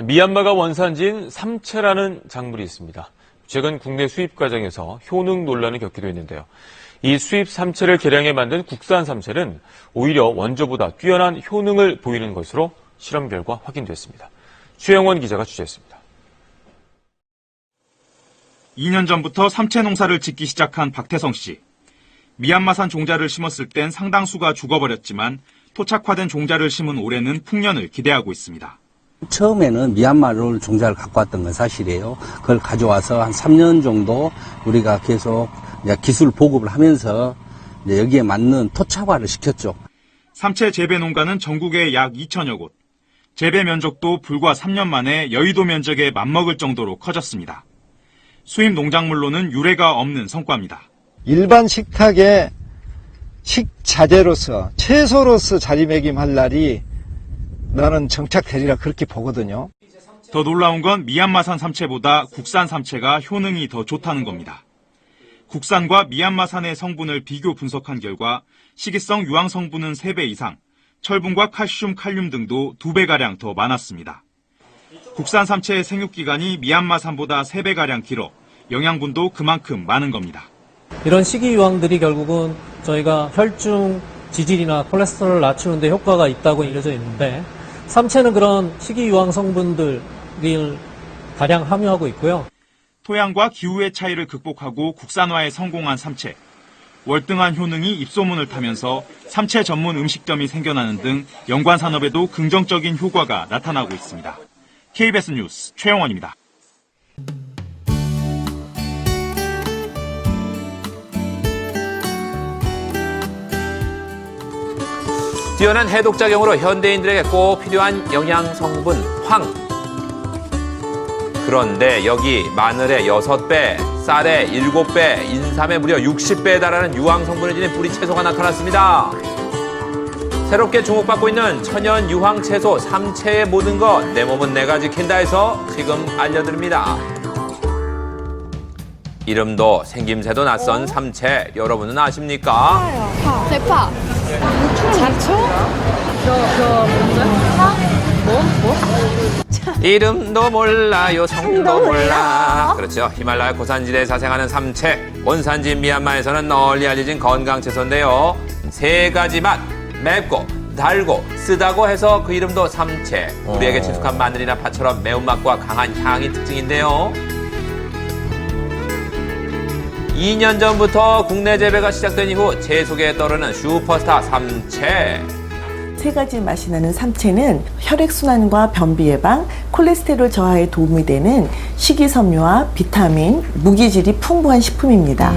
미얀마가 원산지인 삼채라는 작물이 있습니다. 최근 국내 수입 과정에서 효능 논란을 겪기도 했는데요. 이 수입 삼채를 개량해 만든 국산 삼채는 오히려 원조보다 뛰어난 효능을 보이는 것으로 실험 결과 확인됐습니다. 최영원 기자가 취재했습니다. 2년 전부터 삼채 농사를 짓기 시작한 박태성 씨. 미얀마산 종자를 심었을 땐 상당수가 죽어버렸지만 토착화된 종자를 심은 올해는 풍년을 기대하고 있습니다. 처음에는 미얀마를 종자를 갖고 왔던 건 사실이에요. 그걸 가져와서 한 3년 정도 우리가 계속 기술 보급을 하면서 여기에 맞는 토착화를 시켰죠. 삼채 재배 농가는 전국에 약 2천여 곳. 재배 면적도 불과 3년 만에 여의도 면적에 맞먹을 정도로 커졌습니다. 수입 농작물로는 유례가 없는 성과입니다. 일반 식탁의 식자재로서 채소로서 자리매김할 날이 나는 정착되리라 그렇게 보거든요. 더 놀라운 건 미얀마산 삼채보다 국산 삼채가 효능이 더 좋다는 겁니다. 국산과 미얀마산의 성분을 비교 분석한 결과 식이성 유황 성분은 3배 이상, 철분과 칼슘, 칼륨 등도 2배가량 더 많았습니다. 국산 삼채의 생육기간이 미얀마산보다 3배가량 길어 영양분도 그만큼 많은 겁니다. 이런 식이유황들이 결국은 저희가 혈중 지질이나 콜레스테롤을 낮추는 데 효과가 있다고 알려져 있는데 삼채는 그런 식이유황 성분들을 다량 함유하고 있고요. 토양과 기후의 차이를 극복하고 국산화에 성공한 삼채. 월등한 효능이 입소문을 타면서 삼채 전문 음식점이 생겨나는 등 연관 산업에도 긍정적인 효과가 나타나고 있습니다. KBS 뉴스 최영원입니다. 뛰어난 해독작용으로 현대인들에게 꼭 필요한 영양성분 황. 그런데 여기 마늘의 6배, 쌀의 7배, 인삼의 무려 60배에 달하는 유황성분을 지닌 뿌리 채소가 나타났습니다. 새롭게 주목받고 있는 천연 유황 채소 삼채의 모든 것, 내 몸은 내가 지킨다에서 지금 알려드립니다. 이름도 생김새도 낯선 삼채, 여러분은 아십니까? 대파. 잡초? 이름도 몰라요, 성도 몰라. 그렇죠. 히말라야 고산지대에 자생하는 삼채. 원산지인 미얀마에서는 널리 알려진 건강채소인데요. 3가지 맛, 맵고 달고 쓰다고 해서 그 이름도 삼채. 우리에게 친숙한 마늘이나 파처럼 매운맛과 강한 향이 특징인데요. 2년 전부터 국내 재배가 시작된 이후 채소계에 떠오르는 슈퍼스타 삼채. 3가지 맛이 나는 삼채는 혈액순환과 변비 예방, 콜레스테롤 저하에 도움이 되는 식이섬유와 비타민, 무기질이 풍부한 식품입니다.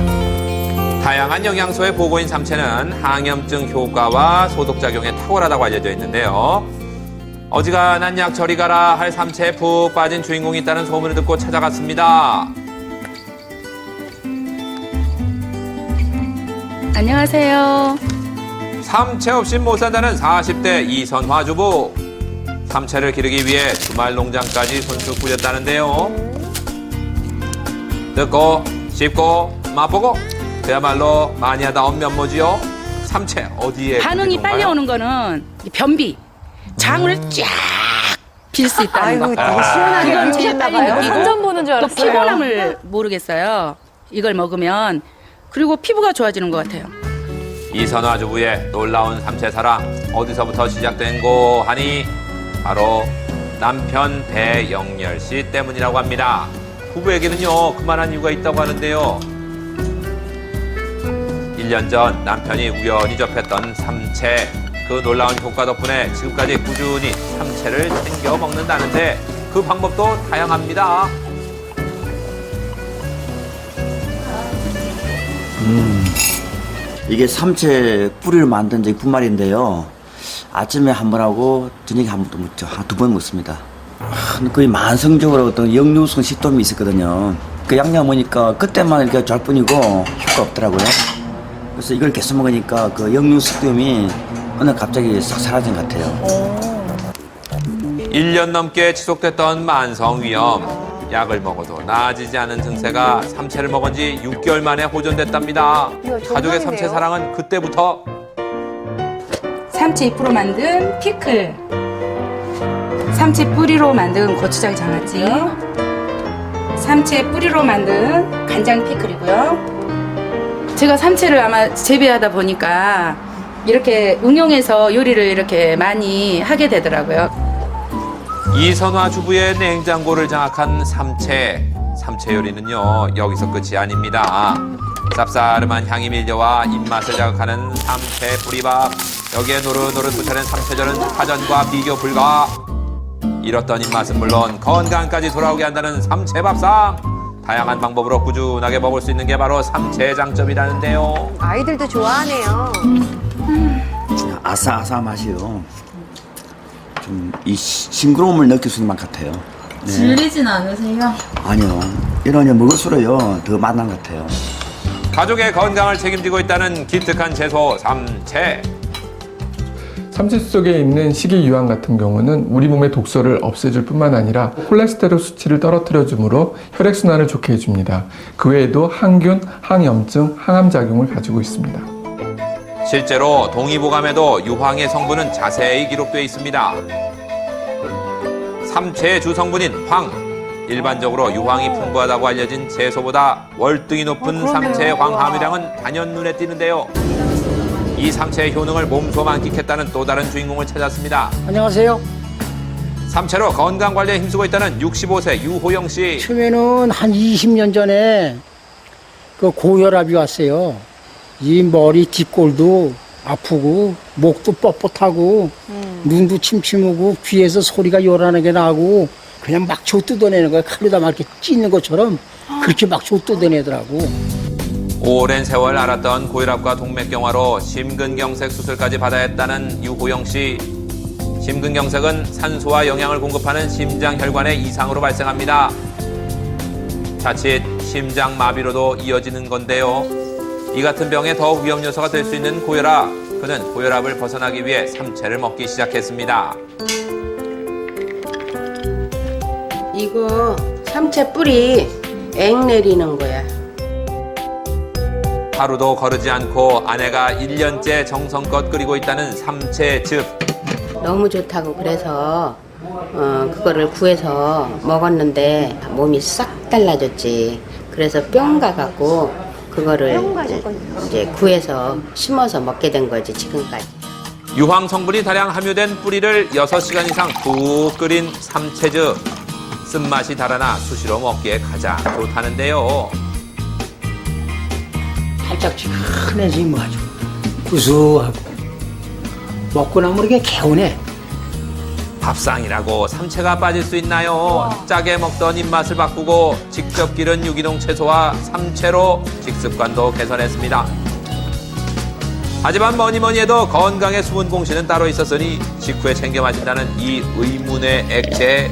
다양한 영양소의 보고인 삼채는 항염증 효과와 소독작용에 탁월하다고 알려져 있는데요. 어지간한 약 저리 가라 할 삼채에 푹 빠진 주인공이 있다는 소문을 듣고 찾아갔습니다. 안녕하세요. 삼채 없이 못 산다는 40대 이선화 주부. 삼채를 기르기 위해 주말 농장까지 손수 꾸렸다는데요. 듣고 씹고 맛보고 그야말로 많이 하다 엄면모지요. 삼채 어디에 반응이 빨리 오는 거는 변비, 장을 쫙 빌 수 있다는 거. 되게 시원하게 그건 제일 빨리 느끼고 완전 보는 줄 또 알았어요. 피곤함을 모르겠어요. 이걸 먹으면. 그리고 피부가 좋아지는 것 같아요. 이선화 주부의 놀라운 삼채 사랑 어디서부터 시작된고 하니 바로 남편 배영렬 씨 때문이라고 합니다. 부부에게는요 그만한 이유가 있다고 하는데요. 1년 전 남편이 우연히 접했던 삼채, 그 놀라운 효과 덕분에 지금까지 꾸준히 삼채를 챙겨 먹는다는데 그 방법도 다양합니다. 이게 삼채 뿌리를 만든 제 분말인데요. 아침에 한 번 하고 저녁에 한 번도 먹죠. 한 2번 먹습니다. 거의 만성적으로 어떤 역류성 식도염이 있었거든요. 그 양념 먹으니까 그때만 이렇게 잘 뿐이고 효과 없더라고요. 그래서 이걸 계속 먹으니까 그 역류 식도염이 어느 날 갑자기 싹 사라진 것 같아요. 1년 넘게 지속됐던 만성위염. 약을 먹어도 나아지지 않은 증세가 삼채를 먹은 지 6개월 만에 호전됐답니다. 가족의 삼채 사랑은 그때부터. 삼채 잎으로 만든 피클. 삼채 뿌리로 만든 고추장 장아찌, 삼채 뿌리로 만든 간장 피클이고요. 제가 삼채를 아마 재배하다 보니까 이렇게 응용해서 요리를 이렇게 많이 하게 되더라고요. 이선화 주부의 냉장고를 장악한 삼채. 삼채 요리는요, 여기서 끝이 아닙니다. 쌉싸름한 향이 밀려와 입맛을 자극하는 삼채 뿌리밥. 여기에 노릇노릇 붙여낸 삼채전은 파전과 비교 불가. 잃었던 입맛은 물론 건강까지 돌아오게 한다는 삼채밥상. 다양한 방법으로 꾸준하게 먹을 수 있는 게 바로 삼채의 장점이라는데요. 아이들도 좋아하네요. 아삭아삭 맛이요. 좀 이 싱그러움을 느낄 수 있는 맛 같아요. 네. 질리진 않으세요? 아니요. 이러니 먹을수록요 더 맛난 것 같아요. 가족의 건강을 책임지고 있다는 기특한 채소 삼채. 삼채 속에 있는 식이유황 같은 경우는 우리 몸의 독소를 없애줄 뿐만 아니라 콜레스테롤 수치를 떨어뜨려주므로 혈액순환을 좋게 해줍니다. 그 외에도 항균, 항염증, 항암작용을 가지고 있습니다. 실제로 동의보감에도 유황의 성분은 자세히 기록되어 있습니다. 삼채의 주성분인 황. 일반적으로 유황이 풍부하다고 알려진 채소보다 월등히 높은 삼채의 황 함유량은 단연 눈에 띄는데요. 이 삼채의 효능을 몸소 만끽했다는 또 다른 주인공을 찾았습니다. 안녕하세요. 삼채로 건강 관리에 힘쓰고 있다는 65세 유호영 씨. 처음에는 한 20년 전에 그 고혈압이 왔어요. 이 머리 뒷골도 아프고 목도 뻣뻣하고 눈도 침침하고 귀에서 소리가 요란하게 나고 그냥 막 조 뜯어내는 거야. 칼로다 막 이렇게 찢는 것처럼 그렇게 막 조 뜯어내더라고. 오랜 세월 앓았던 고혈압과 동맥경화로 심근경색 수술까지 받아야 했다는 유호영 씨. 심근경색은 산소와 영양을 공급하는 심장혈관의 이상으로 발생합니다. 자칫 심장마비로도 이어지는 건데요. 이 같은 병에 더 위험 요소가 될 수 있는 고혈압. 그는 고혈압을 벗어나기 위해 삼채를 먹기 시작했습니다. 이거 삼채 뿌리 액 내리는 거야. 하루도 거르지 않고 아내가 1년째 정성껏 끓이고 있다는 삼채즙. 너무 좋다고 그래서 그거를 구해서 먹었는데 몸이 싹 달라졌지. 그래서 뿅 가갖고 그거를 이제 구해서 심어서 먹게 된 거지 지금까지. 유황 성분이 다량 함유된 뿌리를 6시간 이상 푹 끓인 삼채즙. 쓴맛이 달아나 수시로 먹기에 가장 좋다는데요. 달짝지근해서 임어가지고 구수하고 먹고 나면 이렇게 개운해. 밥상이라고 삼채가 빠질 수 있나요? 짜게 먹던 입맛을 바꾸고 직접 기른 유기농 채소와 삼채로 식습관도 개선했습니다. 하지만 뭐니뭐니 해도 건강에 숨은 공신은 따로 있었으니 식후에 챙겨 마신다는 이 의문의 액체.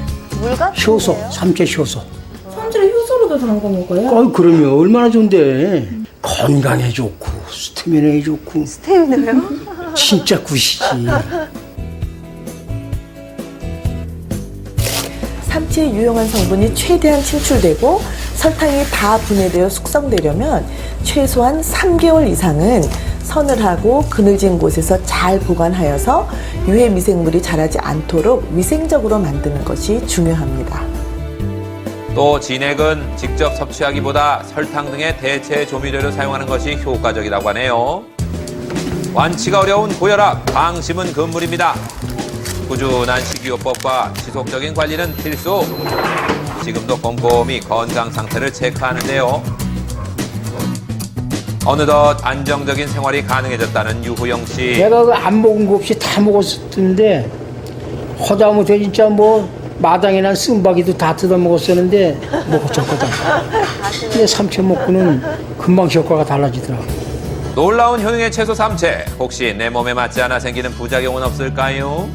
효소, 삼채 효소. 삼채를 효소로도 담궈 먹어요? 그럼요. 얼마나 좋은데. 건강에 좋고 스태미나에 좋고. 스테이크요? 진짜 굿이지. 삼채의 유용한 성분이 최대한 침출되고 설탕이 다 분해되어 숙성되려면 최소한 3개월 이상은 서늘하고 그늘진 곳에서 잘 보관하여서 유해 미생물이 자라지 않도록 위생적으로 만드는 것이 중요합니다. 또 진액은 직접 섭취하기보다 설탕 등의 대체 조미료를 사용하는 것이 효과적이라고 하네요. 완치가 어려운 고혈압, 방심은 금물입니다. 꾸준한 식이요법과 지속적인 관리는 필수. 지금도 꼼꼼히 건강 상태를 체크하는데요. 어느덧 안정적인 생활이 가능해졌다는 유호영 씨. 내가 그 안 먹은 거 없이 다 먹었었는데 허다못해 진짜 뭐 마당에 쓴바귀도 다 뜯어 먹었었는데 먹었었거든. 근데 삼채 먹고는 금방 효과가 달라지더라고. 놀라운 효능의 채소 삼채. 혹시 내 몸에 맞지 않아 생기는 부작용은 없을까요?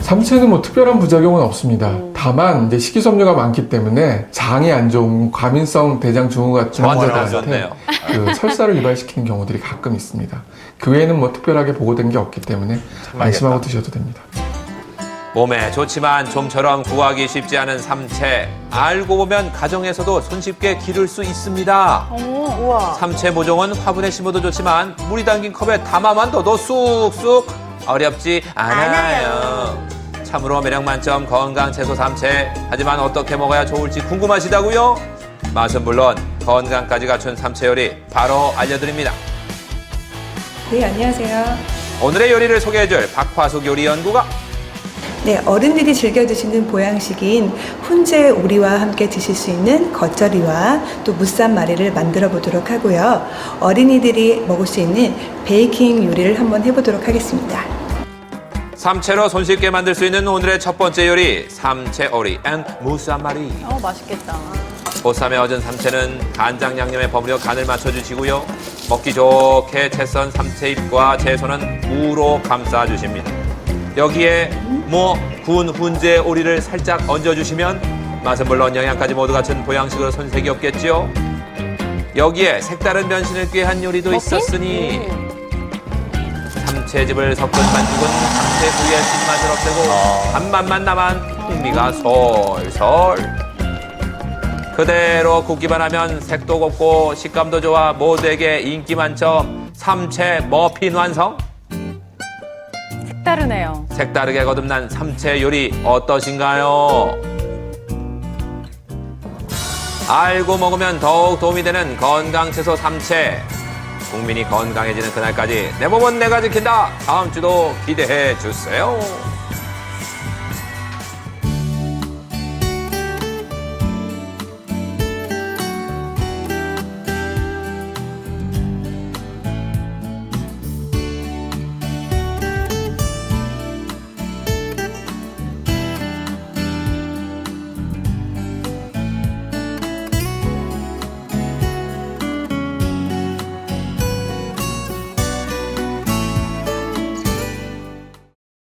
삼채는 뭐 특별한 부작용은 없습니다. 다만 이제 식이섬유가 많기 때문에 장이 안 좋은 과민성 대장 증후 같은 환자들한테 그 설사를 유발시키는 경우들이 가끔 있습니다. 그 외에는 뭐 특별하게 보고된 게 없기 때문에 안심하고 드셔도 됩니다. 몸에 좋지만 좀처럼 구하기 쉽지 않은 삼채. 알고 보면 가정에서도 손쉽게 기를 수 있습니다. 삼채 모종은 화분에 심어도 좋지만 물이 담긴 컵에 담아만 둬도 쑥쑥 어렵지 않아요. 참으로 매력 만점 건강 채소 삼채. 하지만 어떻게 먹어야 좋을지 궁금하시다고요? 맛은 물론 건강까지 갖춘 삼채 요리 바로 알려드립니다. 네, 안녕하세요. 오늘의 요리를 소개해줄 박화숙 요리연구가 네, 어른들이 즐겨 드시는 보양식인 훈제 오리와 함께 드실 수 있는 겉절이와 또 무쌈 마리를 만들어 보도록 하고요. 어린이들이 먹을 수 있는 베이킹 요리를 한번 해보도록 하겠습니다. 삼채로 손쉽게 만들 수 있는 오늘의 첫 번째 요리 삼채 오리 앤 무쌈마리. 맛있겠다. 보쌈에 얹은 삼채는 간장 양념에 버무려 간을 맞춰주시고요. 먹기 좋게 채 썬 삼채잎과 채소는 무로 감싸주십니다. 여기에 구운 훈제 오리를 살짝 얹어주시면 맛은 물론 영양까지 모두 갖춘 보양식으로 손색이 없겠죠. 여기에 색다른 변신을 꾀한 요리도 있었으니 삼채즙을 섞은 반죽은 삼채 구이의 신맛을 없애고 단맛만 남은 풍미가 솔솔. 그대로 굽기만 하면 색도 곱고 식감도 좋아 모두에게 인기 만점 삼채 머핀 완성. 색다르네요. 색다르게 거듭난 삼채 요리 어떠신가요? 알고 먹으면 더욱 도움이 되는 건강 채소 삼채. 국민이 건강해지는 그날까지 내 몸은 내가 지킨다. 다음 주도 기대해 주세요.